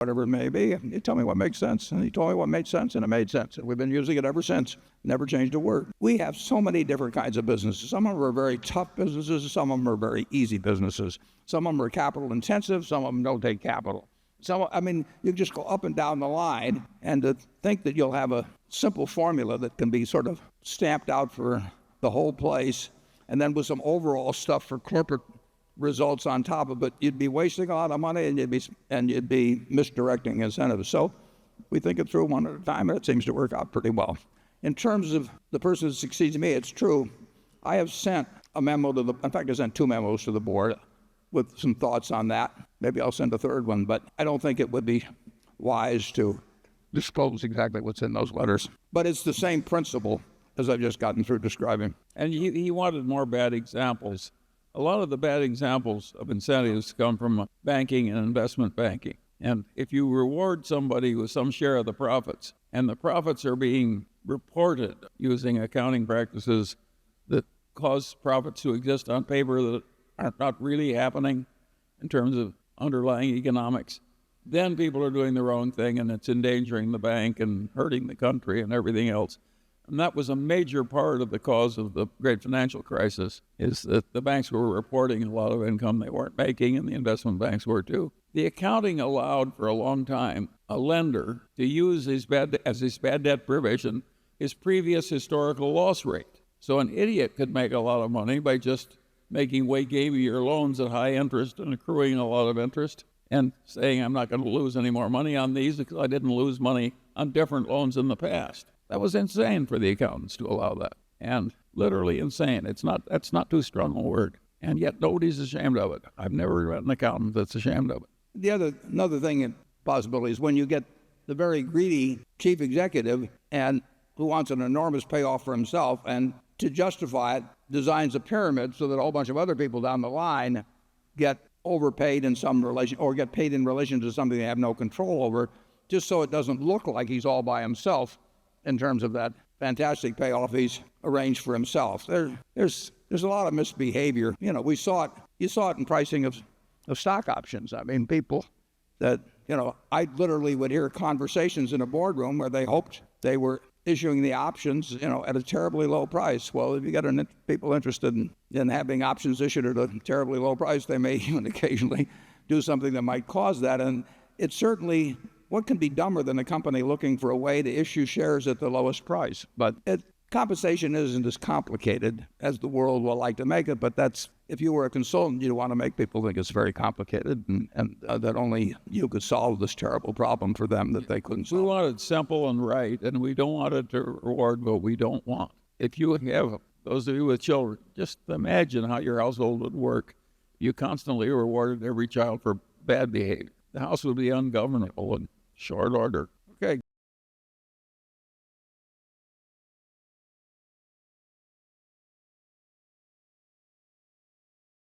whatever it may be. You tell me what makes sense. And he told me what made sense, and it made sense. And we've been using it ever since. Never changed a word. We have so many different kinds of businesses. Some of them are very tough businesses. Some of them are very easy businesses. Some of them are capital intensive. Some of them don't take capital. You just go up and down the line, and to think that you'll have a simple formula that can be sort of stamped out for the whole place, and then with some overall stuff for corporate results on top of it, you'd be wasting a lot of money, and you'd be misdirecting incentives. So we think it through one at a time, and it seems to work out pretty well. In terms of the person who succeeds me, it's true. I have sent a memo in fact, I sent 2 memos to the board with some thoughts on that. Maybe I'll send a third one, but I don't think it would be wise to disclose exactly what's in those letters. But it's the same principle as I've just gotten through describing. And he wanted more bad examples. A lot of the bad examples of incentives come from banking and investment banking. And if you reward somebody with some share of the profits, and the profits are being reported using accounting practices that cause profits to exist on paper that are not really happening in terms of underlying economics, then people are doing the wrong thing, and it's endangering the bank and hurting the country and everything else. And that was a major part of the cause of the great financial crisis, is that the banks were reporting a lot of income they weren't making, and the investment banks were too. The accounting allowed for a long time a lender to use his bad debt provision his previous historical loss rate. So an idiot could make a lot of money by just making way gameier loans at high interest and accruing a lot of interest and saying, I'm not going to lose any more money on these because I didn't lose money on different loans in the past. That was insane for the accountants to allow that, and literally insane. That's not too strong a word, and yet nobody's ashamed of it. I've never met an accountant that's ashamed of it. Another thing in possibility is when you get the very greedy chief executive and who wants an enormous payoff for himself, and to justify it, designs a pyramid so that a whole bunch of other people down the line get overpaid in some relation, or get paid in relation to something they have no control over, just so it doesn't look like he's all by himself in terms of that fantastic payoff he's arranged for himself. There's a lot of misbehavior. You saw it in pricing of stock options. I mean, people that, I literally would hear conversations in a boardroom where they hoped they were issuing the options, at a terribly low price. Well, if you got people interested in having options issued at a terribly low price, they may even occasionally do something that might cause that. And it's certainly, what can be dumber than a company looking for a way to issue shares at the lowest price? But compensation isn't as complicated as the world will like to make it, but if you were a consultant, you'd want to make people think it's very complicated and that only you could solve this terrible problem for them that they couldn't solve. We want it simple and right, and we don't want it to reward what we don't want. If you have, those of you with children, just imagine how your household would work. You constantly rewarded every child for bad behavior. The house would be ungovernable in short order. Okay.